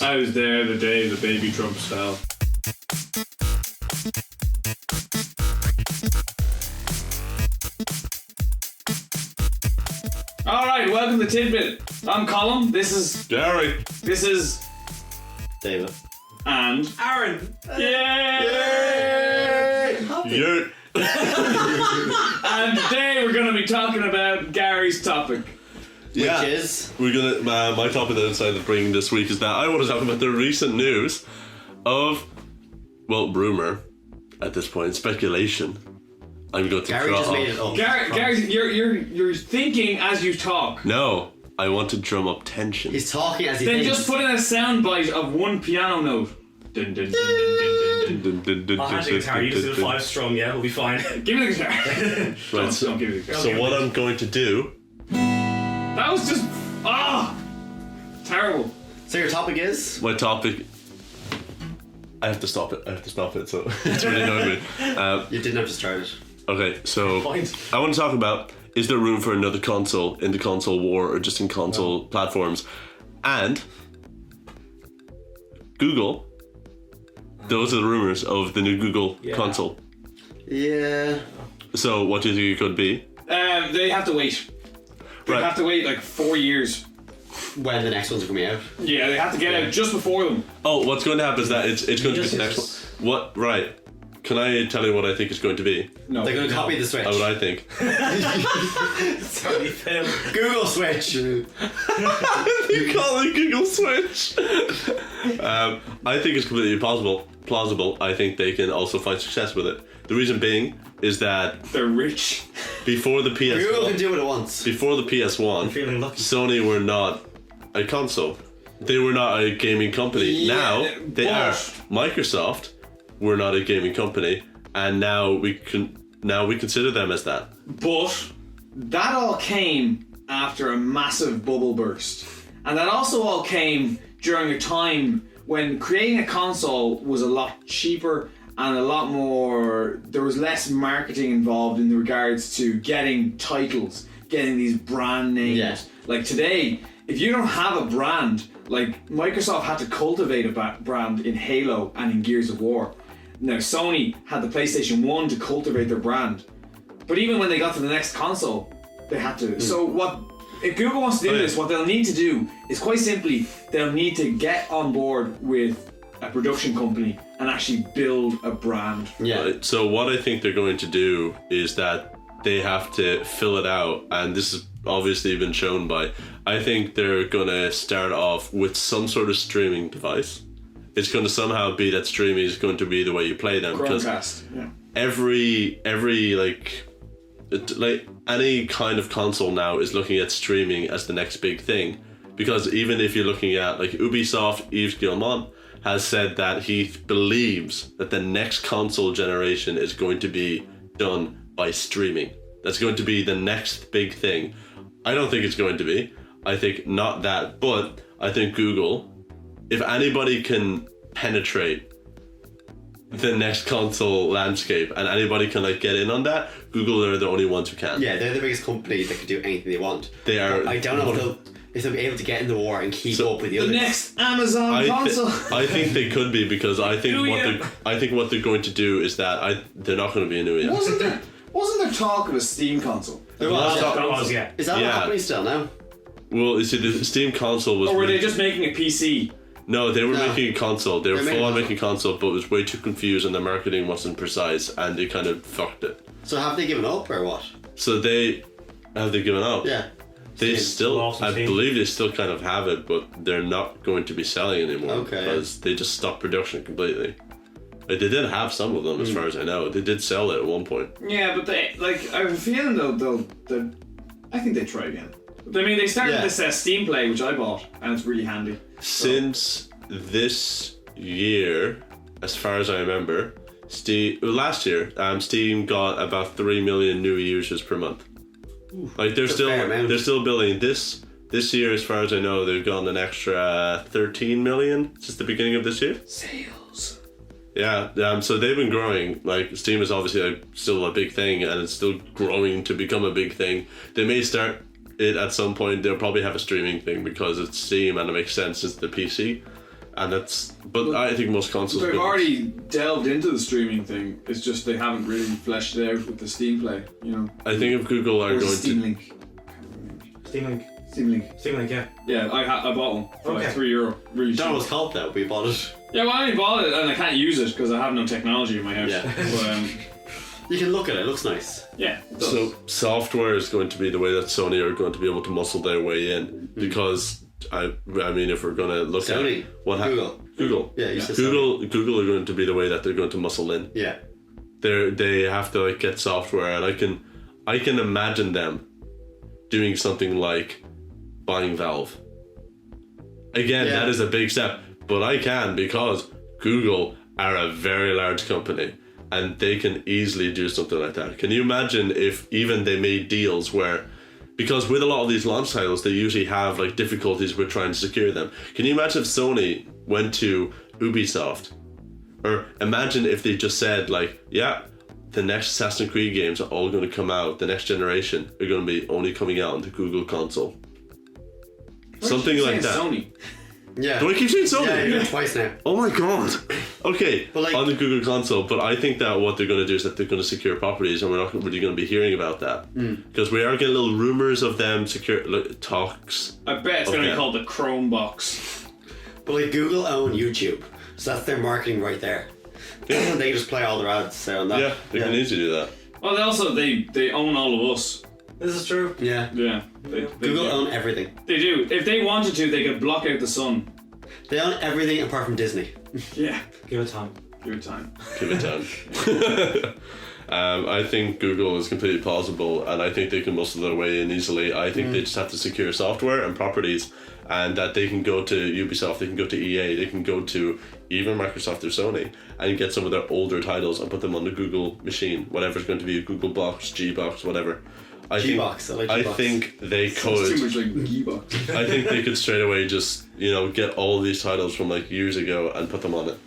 I was there the day the baby Trumps fell. Alright, welcome to TidBit. I'm Colm, this is Gary. This is David. And Aaron. Yay! You're And today we're going to be talking about Gary's topic. Which is? We're gonna. My topic that I decided to bring this week is that I want to talk about the recent news of, well, rumor at this point, speculation. I'm going to. Gary just made it up. Gary, you're thinking as you talk. No, I want to drum up tension. He's talking as he Then thinks. just put in a soundbite of one piano note. Dun, dun, dun, dun, dun, dun. I'll hand you the guitar. You just do the 5 strum, yeah? We'll be fine. Give me the guitar. Right, Don't give me the guitar. So what I'm going to do. That was just terrible. So your topic is? My topic. I have to stop it. So it's really annoying me. You didn't have to start it. Okay, so Fine. I want to talk about, is there room for another console in the console war or just in console platforms? And Google, those are the rumors of the new Google console. Yeah. So what do you think it could be? They have to wait. They Right. have to wait like 4 years. When the next ones are coming out. Yeah, they have to get out just before them. Oh, what's going to happen is that it's going to be the next one. What? Right. Can I tell you what I think it's going to be? No. They're going to copy the Switch. What I think. Sorry, Phil. Google Switch. You call it Google Switch. I think it's completely plausible. I think they can also find success with it. The reason being is that They're rich. before the PS1, Google can do what it wants. before the PS1, I'm feeling lucky. Sony were not a console. They were not a gaming company. Yeah, Now they but- are. Microsoft were not a gaming company, and now we consider them as that. But that all came after a massive bubble burst. And that also all came during a time when creating a console was a lot cheaper and a lot more, there was less marketing involved in regards to getting titles, getting these brand names. Yeah. Like today, if you don't have a brand, like Microsoft had to cultivate a brand in Halo and in Gears of War. Now Sony had the PlayStation 1 to cultivate their brand. But even when they got to the next console, they had to. So what, if Google wants to do this, what they'll need to do is quite simply, they'll need to get on board with a production company and actually build a brand. Yeah. Right. So what I think they're going to do is that they have to fill it out, and this has obviously been shown by, I think they're going to start off with some sort of streaming device. It's going to somehow be that streaming is going to be the way you play them. Chromecast. Yeah. Every like any kind of console now is looking at streaming as the next big thing, because even if you're looking at like Ubisoft, Yves Guillemot has said that he believes that the next console generation is going to be done by streaming. That's going to be the next big thing. I don't think it's going to be. I think not that, but I think Google, if anybody can penetrate the next console landscape and anybody can like get in on that, Google are the only ones who can. Yeah, they're the biggest company that can do anything they want. They are. I don't know if they'll be able to get in the war and keep up with the The others. next Amazon console. I think they could be, because I think what they're going to do is that they're not going to be a new yet. Wasn't there talk of a Steam console? There was. That was, yeah. Is that Yeah. not happening still now? Well, you see, the Steam console was. Or were they just making a PC? No, they were No. making a console. They were They're full on making making a console, but it was way too confused and the marketing wasn't precise, and they kind of fucked it. So have they given up or what? So they given up. Yeah. They Steam. still, Lost I Steam. believe they still kind of have it, but they're not going to be selling anymore. Okay. Because they just stopped production completely. Like, they did have some of them, as far as I know. They did sell it at one point. Yeah, but they, like, I have a feeling they'll I think they try again. I mean, they started this Steam Play, which I bought, and it's really handy. Since this year, as far as I remember, last year, Steam got about 3 million new users per month. Like they're still building this year. As far as I know, they've gotten an extra 13 million since the beginning of this year. Sales. Yeah, so they've been growing. Like Steam is obviously still a big thing, and it's still growing to become a big thing. They may start it at some point. They'll probably have a streaming thing because it's Steam and it makes sense. It's the PC. And but I think most consoles. They've will. already delved into the streaming thing. It's just they haven't really fleshed it out with the Steam Play. You know. I think if Google are Or going Steam to. Link. Steam Link. Steam Link. Steam Link, yeah. Yeah, I bought one for like Okay. €3. Really Don't know cheap. what's called though, but we bought it. Yeah, well, I only bought it and I can't use it because I have no technology in my house. Yeah. But, You can look at it, it looks nice. yeah. It does. So software is going to be the way that Sony are going to be able to muscle their way in because I mean if we're going to look Sony. at what Google. Yeah, you said Google are going to be the way that they're going to muscle in. Yeah. They have to like get software, and I can imagine them doing something like buying Valve. Again, Yeah. that is a big step, but I can because Google are a very large company and they can easily do something like that. Can you imagine if even they made deals where, because with a lot of these launch titles, they usually have like difficulties with trying to secure them. Can you imagine if Sony went to Ubisoft, or imagine if they just said like, yeah, the next Assassin's Creed games are all going to come out, the next generation are going to be only coming out on the Google console. Something like that. Sony. Yeah. Do I keep saying Sony? Yeah, you did it twice now. Oh my god. Okay, But like- on the Google console, but I think that what they're going to do is that they're going to secure properties, and we're not really going to be hearing about that because we are getting little rumors of them secure talks. I bet it's going to Okay. be called the Chrome box. But like Google own YouTube, so that's their marketing right there. They just play all their ads so on that. Yeah, they can easily do that. Well, they own all of us. This is true. Yeah. Yeah. They Google do. own everything. They do. If they wanted to, they could block out the sun. They own everything apart from Disney. Yeah. Give it time. Give it time. Give it time. I think Google is completely plausible, and I think they can muscle their way in easily. I think they just have to secure software and properties, and that they can go to Ubisoft, they can go to EA, they can go to even Microsoft or Sony, and get some of their older titles and put them on the Google machine, whatever's going to be a Google Box, G Box, whatever. G-Box, I like G-Box. think they It's too could. much like G-Box. I think they could straight away just get all these titles from like years ago and put them on it.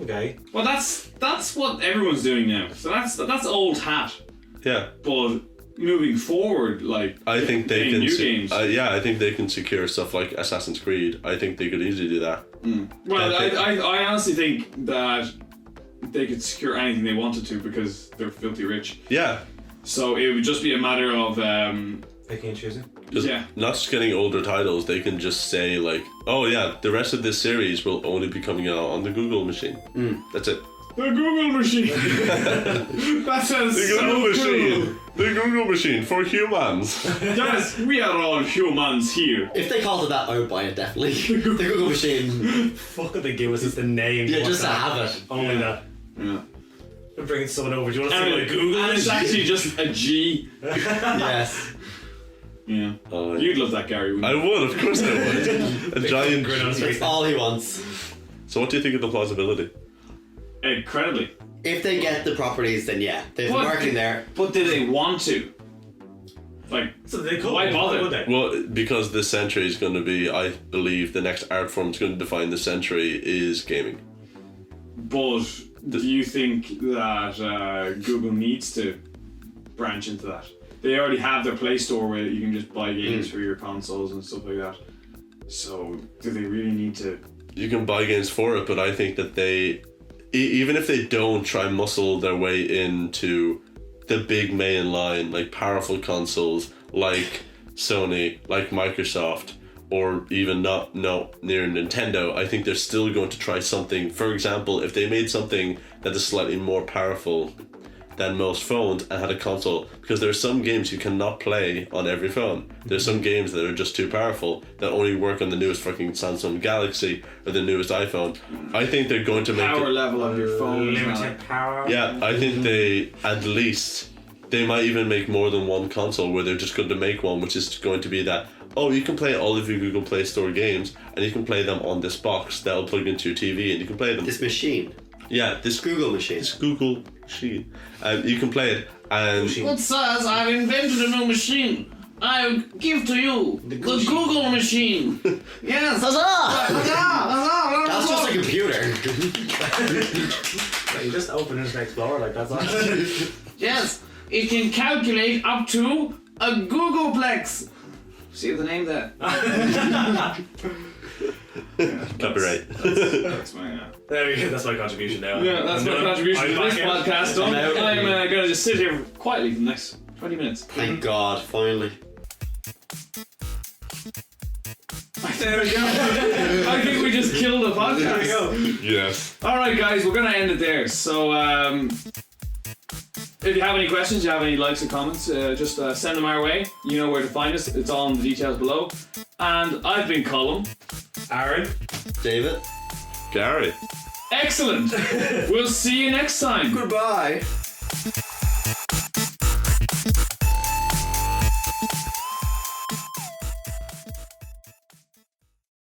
Okay. Well, that's what everyone's doing now. So that's old hat. Yeah. But moving forward, like I think they getting can. new games. I think they can secure stuff like Assassin's Creed. I think they could easily do that. Well, that I honestly think that they could secure anything they wanted to because they're filthy rich. Yeah, So it would just be a matter of Picking and choosing. just Yeah. not just getting older titles. They can just say like, oh yeah, the rest of this series will only be coming out on the Google machine. That's it. the Google machine. That sounds The so Google cool. machine. The Google machine for humans. Yes, we are all humans here. If they called it that, I would buy it definitely. The Google machine. Fuck it, they give us just the name. Yeah, What just to that? have it. Only that. Yeah. We're bringing someone over. Do you want to see And, my Google? and it's machine? actually just a G. Yes. Yeah. Oh, You'd love that, Gary, wouldn't I you? would, of course I would. A giant. grin on his face. That's all he wants. So what do you think of the plausibility? Incredibly. If they get the properties, then yeah. There's But- marketing there. But do they want to? Like, So they could. Why bother? Would they? Well, because this century is going to be, I believe, the next art form that's going to define the century is gaming. but do you think that Google needs to branch into that? They already have their Play Store where you can just buy games for your consoles and stuff like that. So, do they really need to? You can buy games for it, but I think that they, even if they don't try and muscle their way into the big main line, like powerful consoles like Sony, like Microsoft, or even not near Nintendo, I think they're still going to try something. For example, if they made something that is slightly more powerful than most phones and had a console, because there are some games you cannot play on every phone. There's some games that are just too powerful that only work on the newest fucking Samsung Galaxy or the newest iPhone. I think they're going to make Power it, level of your phone. Limited power. yeah, I think they at least they might even make more than one console where they're just going to make one which is going to be that, oh, you can play all of your Google Play Store games and you can play them on this box that'll plug into your TV and you can play them. This machine. Yeah, this Google machine. Google machine. You can play it and Good sirs, I've invented a new machine. I give to you the Google machine. Yes, That's just a computer. You just open Internet Explorer like that's all. yes, it can calculate up to a Googleplex. See the name there? Copyright. That's my, There we go. That's my contribution now. yeah, that's my contribution to this podcast. I'm out. I'm going to just sit here quietly for the next 20 minutes. Thank God, finally. There we go. I think we just killed the podcast. There we go. Yes. Alright guys, we're going to end it there. So if you have any questions, you have any likes or comments, just send them our way. You know where to find us. It's all in the details below. And I've been Colm. Aaron. David. Gary. Excellent. We'll see you next time. Goodbye.